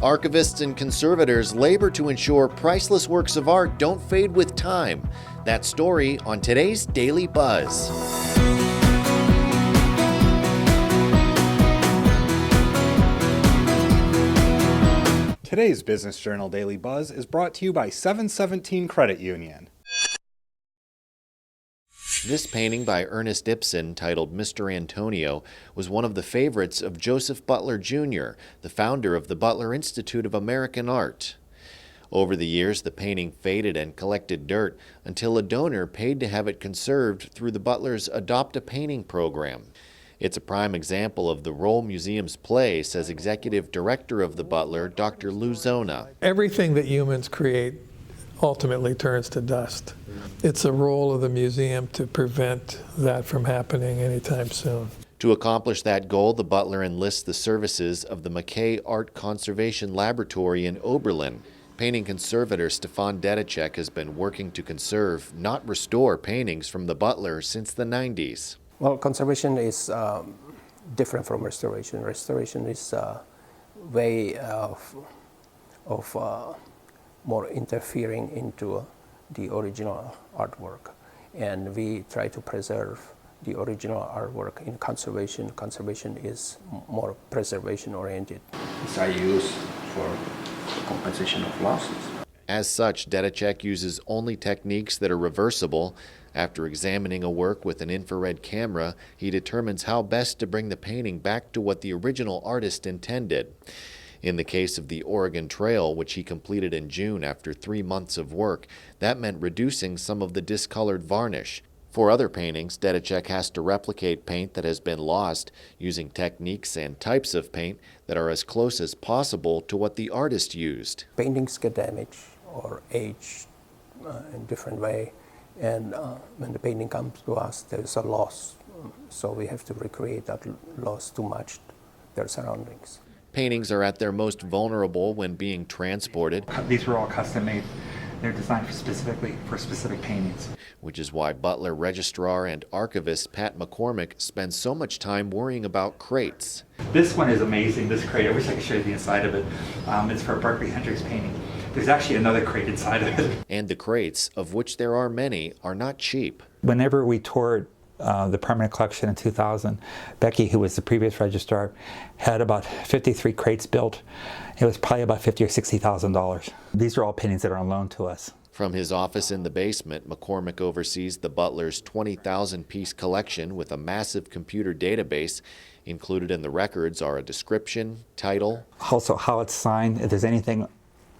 Archivists and conservators labor to ensure priceless works of art don't fade with time. That story on today's Daily Buzz. Today's Business Journal Daily Buzz is brought to you by 717 Credit Union. This painting by Ernest Ibsen, titled Mr. Antonio, was one of the favorites of Joseph Butler Jr., the founder of the Butler Institute of American Art. Over the years, the painting faded and collected dirt until a donor paid to have it conserved through the Butler's Adopt a Painting program. It's a prime example of the role museums play, says Executive Director of the Butler, Dr. Lou Zona. Everything that humans create ultimately turns to dust. It's the role of the museum to prevent that from happening anytime soon. To accomplish that goal, the Butler enlists the services of the McKay Art Conservation Laboratory in Oberlin. Painting conservator Stefan Dedicek has been working to conserve, not restore, paintings from the Butler since the 90s. Well, conservation is different from restoration. Restoration is a way of more interfering into the original artwork. And we try to preserve the original artwork in conservation. Conservation is more preservation oriented. These are used for compensation of losses. As such, Dedicek uses only techniques that are reversible. After examining a work with an infrared camera, he determines how best to bring the painting back to what the original artist intended. In the case of the Oregon Trail, which he completed in June after 3 months of work, that meant reducing some of the discolored varnish. For other paintings, Dedicek has to replicate paint that has been lost, using techniques and types of paint that are as close as possible to what the artist used. Paintings get damaged or aged in different way, and when the painting comes to us, there's a loss. So we have to recreate that loss to match their surroundings. Paintings are at their most vulnerable when being transported. These were all custom made. They're designed specifically for specific paintings. Which is why Butler registrar and archivist Pat McCormick spends so much time worrying about crates. This one is amazing, this crate. I wish I could show you the inside of it. It's for a Berkeley Hendricks painting. There's actually another crate inside of it. And the crates, of which there are many, are not cheap. Whenever we toured the permanent collection in 2000, Becky, who was the previous registrar, had about 53 crates built. It was probably about $50,000 or $60,000. These are all paintings that are on loan to us. From his office in the basement, McCormick oversees the Butler's 20,000-piece collection with a massive computer database. Included in the records are a description, title. Also how it's signed, if there's anything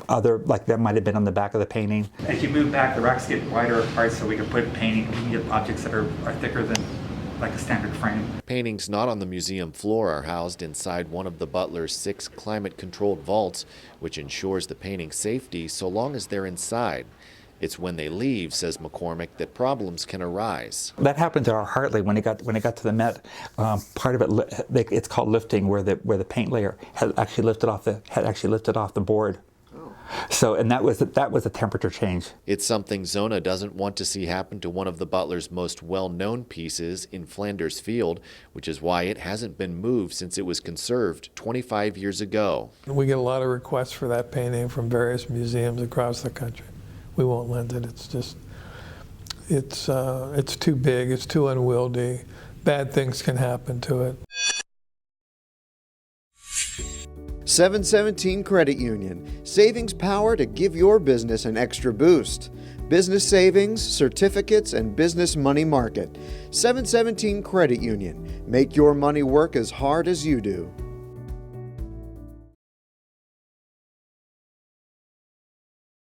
other like that might have been on the back of the painting. As you move back, the racks get wider apart so we can put painting, we can get objects that are thicker than like a standard frame. Paintings not on the museum floor are housed inside one of the Butler's 6 climate-controlled vaults, which ensures the painting's safety so long as they're inside. It's when they leave, says McCormick, that problems can arise. That happened to our Hartley when it got to the Met. Part of it, it's called lifting, where the paint layer had actually lifted off the board. So, and that was a temperature change. It's something Zona doesn't want to see happen to one of the Butler's most well-known pieces in Flanders Field, which is why it hasn't been moved since it was conserved 25 years ago. We get a lot of requests for that painting from various museums across the country. We won't lend it. It's just, it's too big, it's too unwieldy. Bad things can happen to it. 717 Credit Union, savings power to give your business an extra boost. Business savings, certificates, and business money market. 717 Credit Union, make your money work as hard as you do.